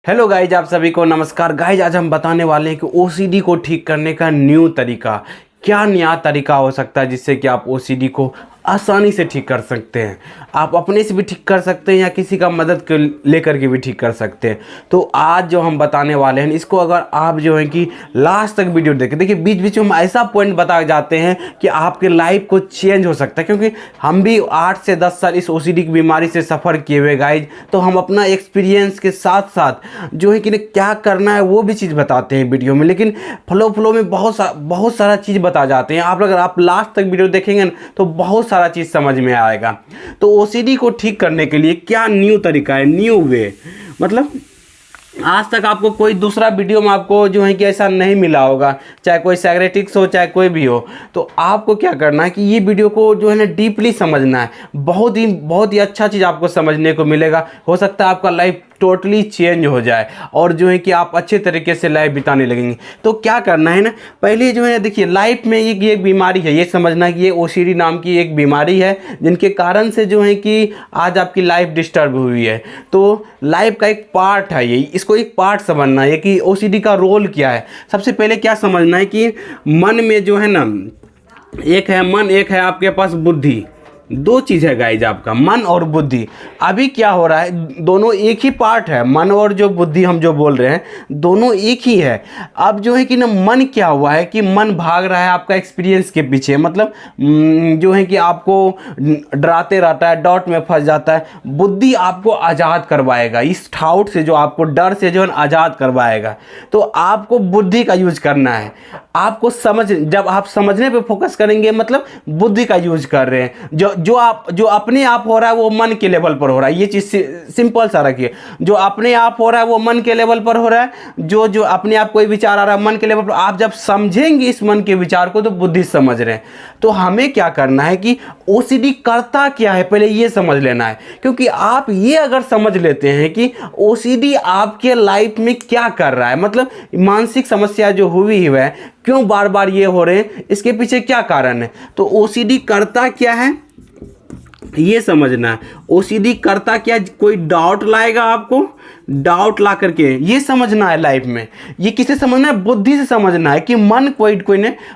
Hello guys, आप सभी को नमस्कार। गाइज, आज हम बताने वाले हैं कि ओसीडी को ठीक करने का न्यू तरीका, क्या नया तरीका हो सकता है जिससे कि आप ओसीडी को आसानी से ठीक कर सकते हैं। आप अपने से भी ठीक कर सकते हैं या किसी का मदद लेकर के भी ठीक कर सकते हैं। तो आज जो हम बताने वाले हैं इसको अगर आप जो है कि लास्ट तक वीडियो देखें, देखिए बीच बीच में हम ऐसा पॉइंट बता जाते हैं कि आपके लाइफ को चेंज हो सकता है, क्योंकि हम भी 8 से 10 साल इस ओसीडी की बीमारी से सफ़र किए हुए गाइज। तो हम अपना एक्सपीरियंस के साथ साथ जो है कि क्या करना है वो भी चीज़ बताते हैं वीडियो में, लेकिन फ्लो में बहुत सारा चीज़ बता जाते हैं। अगर आप लास्ट तक वीडियो देखेंगे ना तो बहुत सारा चीज़ समझ में आएगा। तो ओसीडी को ठीक करने के लिए क्या न्यू तरीका है, न्यू वे, मतलब आज तक आपको कोई दूसरा वीडियो में आपको जो है कि ऐसा नहीं मिला होगा, चाहे कोई साइक्रेटिक्स हो चाहे कोई भी हो। तो आपको क्या करना है कि ये वीडियो को जो है ना डीपली समझना है। बहुत ही अच्छा चीज़ आपको समझने को मिलेगा। हो सकता है आपका लाइफ टोटली चेंज हो जाए और जो है कि आप अच्छे तरीके से लाइफ बिताने लगेंगे। तो क्या करना है ना, पहले जो है ना देखिए, लाइफ में ये एक बीमारी है, ये समझना है कि ये ओसीडी नाम की एक बीमारी है जिनके कारण से जो है कि आज आपकी लाइफ डिस्टर्ब हुई है। तो लाइफ का एक पार्ट है ये, इसको एक पार्ट समझना है कि ओसीडी का रोल क्या है। सबसे पहले क्या समझना है कि मन में जो है ना, एक है मन, एक है आपके पास बुद्धि। दो चीज़ है गाइज, आपका मन और बुद्धि। अभी क्या हो रहा है, दोनों एक ही पार्ट है, मन और जो बुद्धि हम जो बोल रहे हैं दोनों एक ही है। अब जो है कि ना मन क्या हुआ है कि मन भाग रहा है आपका एक्सपीरियंस के पीछे, मतलब जो है कि आपको डराते रहता है, डाउट में फंस जाता है। बुद्धि आपको आज़ाद करवाएगा इस डाउट से, जो आपको डर से जो है आज़ाद करवाएगा। तो आपको बुद्धि का यूज करना है। आपको जब आप समझने पे फोकस करेंगे मतलब बुद्धि का यूज कर रहे हैं। जो अपने आप हो रहा है वो मन के लेवल पर हो रहा है। ये चीज़ सिंपल सा रखिए, जो अपने आप हो रहा है वो मन के लेवल पर हो रहा है। जो अपने आप कोई विचार आ रहा है मन के लेवल पर, आप जब समझेंगे इस मन के विचार को तो बुद्धि समझ रहे हैं। तो हमें क्या करना है कि ओसीडी करता क्या है पहले ये समझ लेना है। क्योंकि आप ये अगर समझ लेते हैं कि ओसीडी आपके लाइफ में क्या कर रहा है, मतलब मानसिक समस्या जो हुई है, क्यों बार बार ये हो रहे हैं, इसके पीछे क्या कारण है। तो ओसीडी करता क्या है ये समझना है। ओसीडी करता क्या, कोई डाउट लाएगा आपको, डाउट ला करके ये समझना है लाइफ में। ये किसे समझना है, बुद्धि से समझना है कि मन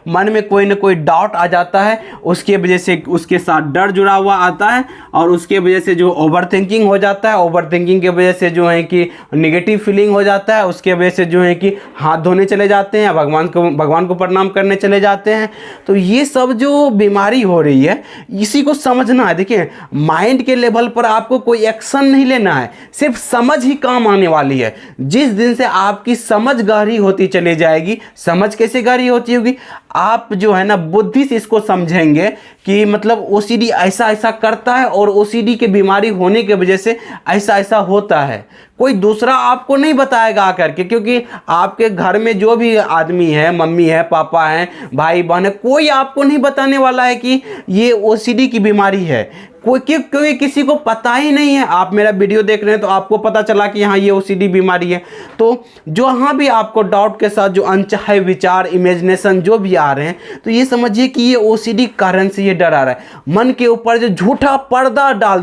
मन में कोई ना कोई डाउट आ जाता है, उसके वजह से उसके साथ डर जुड़ा हुआ आता है और उसके वजह से जो ओवर थिंकिंग हो जाता है, ओवर थिंकिंग के वजह से जो है कि निगेटिव फीलिंग हो जाता है, उसके वजह से जो है कि हाथ धोने चले जाते हैं, भगवान को प्रणाम करने चले जाते हैं। तो ये सब जो बीमारी हो रही है इसी को समझना है। देखिए, माइंड के लेवल पर आपको कोई एक्शन नहीं लेना है, सिर्फ समझ ही काम आने वाली है। जिस दिन से आपकी समझ गहरी होती चली जाएगी, समझ कैसे गहरी होती होगी, आप जो है ना बुद्धि से इसको समझेंगे कि मतलब ओसीडी ऐसा ऐसा करता है और ओसीडी की बीमारी होने की वजह से ऐसा ऐसा होता है। कोई दूसरा आपको नहीं बताएगा आकर के, क्योंकि आपके घर में जो भी आदमी है, मम्मी है, पापा है, भाई बहन है, कोई आपको नहीं बताने वाला है कि ये ओसीडी की बीमारी है। क्योंकि किसी को पता ही नहीं है। आप मेरा वीडियो देख रहे हैं तो आपको पता चला कि हाँ ये ओसीडी बीमारी है। तो जहाँ भी आपको डाउट के साथ जो अनचाहे विचार, इमेजिनेशन जो भी आ रहे हैं, तो ये समझिए कि ये ओसीडी कारण से ये डर आ रहा है। मन के ऊपर जो झूठा पर्दा डाल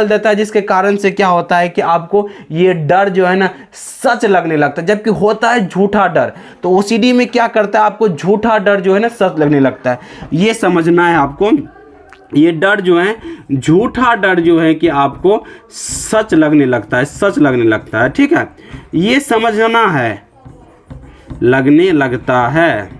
देता है, जिसके कारण से क्या होता है कि आपको ये डर जो है ना सच लगने लगता है, जबकि होता है झूठा डर। तो ओसीडी में क्या करता है, आपको झूठा डर जो है ना सच लगने लगता है। ये समझना है आपको। ये डर जो है, झूठा डर जो है कि आपको सच लगने लगता है, ठीक है। ये समझना है, लगने लगता है,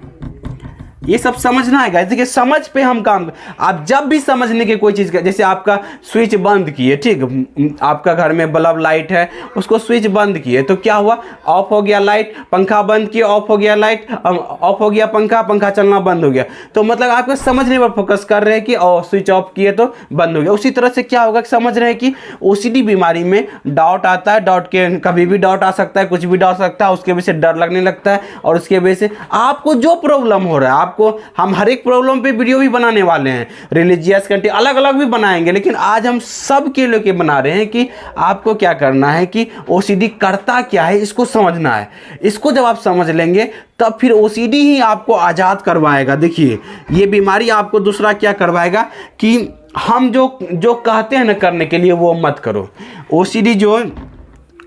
ये सब समझना है गाइस। देखिए, समझ पे हम काम, आप जब भी समझने की कोई चीज़ का, जैसे आपका स्विच बंद किए, ठीक, आपका घर में बल्ब लाइट है, उसको स्विच बंद किए तो क्या हुआ, ऑफ हो गया लाइट, पंखा बंद किए, ऑफ हो गया लाइट, ऑफ हो गया पंखा चलना बंद हो गया। तो मतलब आपको समझने पर फोकस कर रहे हैं कि स्विच ऑफ किए तो बंद हो गया। उसी तरह से क्या होगा, समझ रहे हैं कि ओसीडी बीमारी में डाउट आता है, डाउट के कभी भी डाउट आ सकता है, कुछ भी डाउट सकता है, उसके वजह से डर लगने लगता है और उसके वजह से आपको जो प्रॉब्लम हो रहा है, आपको हम हर एक प्रॉब्लम पे वीडियो भी बनाने वाले हैं, रिलीजियस कंटेंट अलग अलग भी बनाएंगे, लेकिन आज हम सब के लिए बना रहे हैं कि आपको क्या करना है कि ओसीडी करता क्या है इसको समझना है। इसको जब आप समझ लेंगे तब फिर ओसीडी ही आपको आज़ाद करवाएगा। देखिए, ये बीमारी आपको दूसरा क्या करवाएगा कि हम जो कहते हैं ना करने के लिए वो मत करो। ओसीडी जो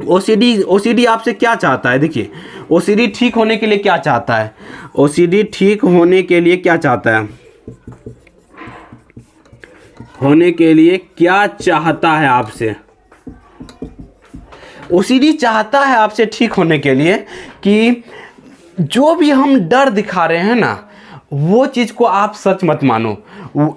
ओसीडी आपसे क्या चाहता है? देखिए, ओसीडी ठीक होने के लिए क्या चाहता है? ओसीडी ठीक होने के लिए क्या चाहता है? होने के लिए क्या चाहता है आपसे? ओसीडी चाहता है आपसे ठीक होने के लिए कि जो भी हम डर दिखा रहे हैं ना, वो चीज़ को आप सच मत मानो।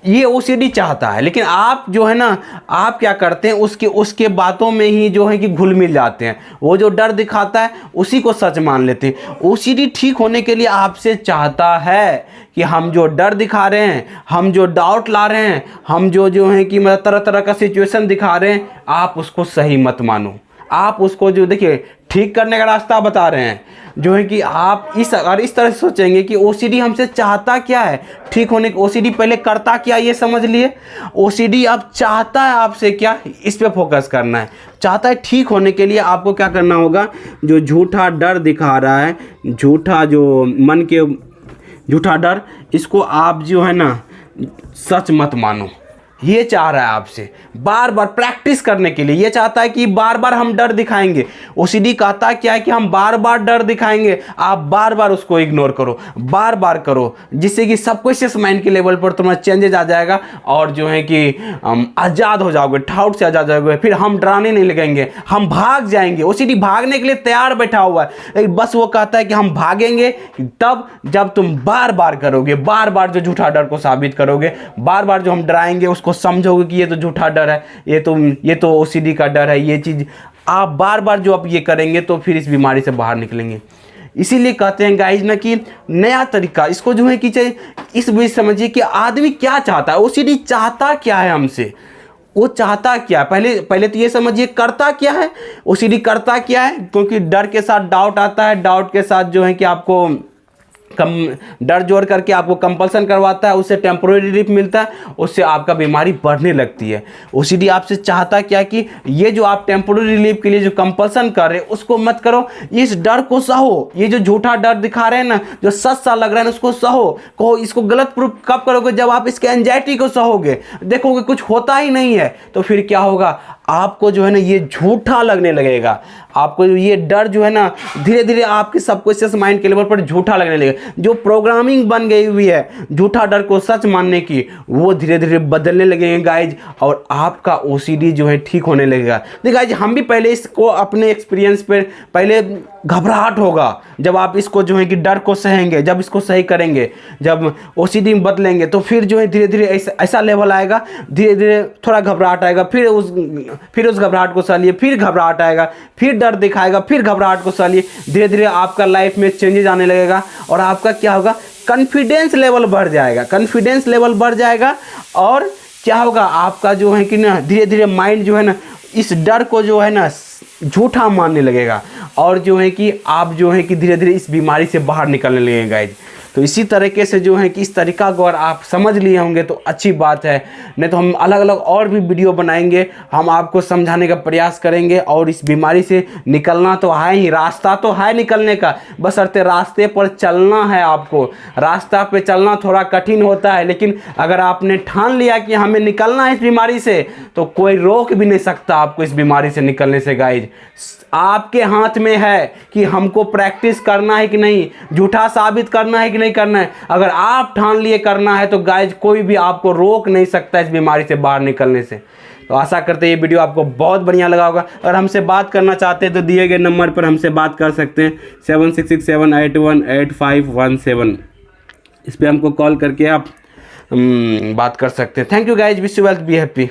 ये ओसीडी चाहता है, लेकिन आप जो है ना, आप क्या करते हैं, उसके बातों में ही जो है कि घुल मिल जाते हैं। वो जो डर दिखाता है उसी को सच मान लेते हैं। ओसीडी ठीक होने के लिए आपसे चाहता है कि हम जो डर दिखा रहे हैं, हम जो डाउट ला रहे हैं, हम जो है कि मतलब तरह तरह का सिचुएशन दिखा रहे हैं, आप उसको सही मत मानो। आप उसको जो देखिए ठीक करने का रास्ता बता रहे हैं, जो है कि आप इस तरह से सोचेंगे कि ओसीडी हमसे चाहता क्या है ठीक होने। ओसीडी पहले करता क्या, ये समझ लिए। ओसीडी अब चाहता है आपसे क्या, इस पे फोकस करना है। चाहता है ठीक होने के लिए आपको क्या करना होगा? जो झूठा डर दिखा रहा है, झूठा जो मन के झूठा डर, इसको आप जो है ना सच मत मानो। ये चाह रहा है आपसे बार बार प्रैक्टिस करने के लिए। ये चाहता है कि बार बार हम डर दिखाएंगे। ओसीडी कहता क्या है कि हम बार बार डर दिखाएंगे, आप बार बार उसको इग्नोर करो, बार बार करो, जिससे कि सबकॉन्शियस माइंड के लेवल पर तुम्हारा चेंजेस आ जाएगा और जो है कि आज़ाद हो जाओगे, डाउट से आज़ाद हो जाओगे। फिर हम डराने नहीं लगेंगे, हम भाग जाएंगे। ओसीडी भागने के लिए तैयार बैठा हुआ है, बस वो कहता है कि हम भागेंगे तब जब तुम बार बार करोगे, बार बार जो झूठा डर को साबित करोगे, बार बार जो हम डराएंगे उसको समझोगे कि ये तो झूठा डर है, ये तो ओसीडी का डर है। ये चीज़ आप बार बार जो आप ये करेंगे तो फिर इस बीमारी से बाहर निकलेंगे। इसीलिए कहते हैं गाइज ना कि नया तरीका, इसको जो है कि चाहिए इस वजह समझिए कि आदमी क्या चाहता है, ओसीडी चाहता क्या है हमसे, वो चाहता क्या है। पहले तो ये समझिए करता क्या है, ओसीडी करता क्या है। क्योंकि डर के साथ डाउट आता है, डाउट के साथ जो है कि आपको डर जोड़ करके आपको कंपल्सन करवाता है, उससे टेम्पोररी रिलीफ मिलता है, उससे आपका बीमारी बढ़ने लगती है। ओसीडी आपसे चाहता क्या कि ये जो आप टेम्पोररी रिलीफ के लिए जो कंपल्सन कर रहे हैं उसको मत करो, इस डर को सहो। ये जो झूठा डर दिखा रहे हैं ना, जो सच सा लग रहा है ना, उसको सहो। कहो इसको गलत प्रूफ कब करोगे? जब आप इसके एंजाइटी को सहोगे, देखोगे कुछ होता ही नहीं है, तो फिर क्या होगा? आपको जो है ना ये झूठा लगने लगेगा। आपको ये डर जो है ना धीरे धीरे आपके सबकॉन्शियस माइंड के लेवल पर झूठा लगने लगेगा। जो प्रोग्रामिंग बन गई हुई है झूठा डर को सच मानने की, वो धीरे धीरे बदलने लगेंगे गाइज, और आपका ओसीडी जो है ठीक होने लगेगा। देखिए गाइज, हम भी पहले इसको अपने एक्सपीरियंस पर पहले घबराहट होगा जब आप इसको जो है कि डर को सहेंगे, जब इसको सही करेंगे, जब ओसीडी में बदलेंगे तो फिर जो है धीरे धीरे ऐसा लेवल आएगा, धीरे धीरे थोड़ा घबराहट आएगा, फिर उस घबराहट को सहलिए, फिर घबराहट आएगा, फिर डर दिखाएगा, फिर घबराहट को सहलिए। धीरे धीरे आपका लाइफ में चेंजेस आने लगेगा और आपका क्या होगा? कॉन्फिडेंस लेवल बढ़ जाएगा। कॉन्फिडेंस लेवल बढ़ जाएगा और क्या होगा? आपका जो है कि ना धीरे धीरे माइंड जो है ना इस डर को जो है ना झूठा मानने लगेगा और जो है कि आप जो है कि धीरे धीरे इस बीमारी से बाहर निकलने लगेंगे गाइज। तो इसी तरीके से जो है कि इस तरीका को अगर आप समझ लिए होंगे तो अच्छी बात है, नहीं तो हम अलग अलग और भी वीडियो बनाएंगे, हम आपको समझाने का प्रयास करेंगे। और इस बीमारी से निकलना तो है ही, रास्ता तो है निकलने का, बस अर्थात रास्ते पर चलना है। आपको रास्ता पे चलना थोड़ा कठिन होता है, लेकिन अगर आपने ठान लिया कि हमें निकलना है इस बीमारी से, तो कोई रोक भी नहीं सकता आपको इस बीमारी से निकलने से गाइज। आपके हाथ में है कि हमको प्रैक्टिस करना है कि नहीं, झूठा साबित करना है कि नहीं करना है। अगर आप ठान लिए करना है तो गाइज कोई भी आपको रोक नहीं सकता इस बीमारी से बाहर निकलने से। तो आशा करते हैं ये वीडियो आपको बहुत बढ़िया लगा होगा। अगर हमसे बात करना चाहते हैं तो दिए गए नंबर पर हमसे बात कर सकते हैं 7667818517। इस पर हमको कॉल करके आप बात कर सकते हैं। Thank you guys, wish you wealth, be happy.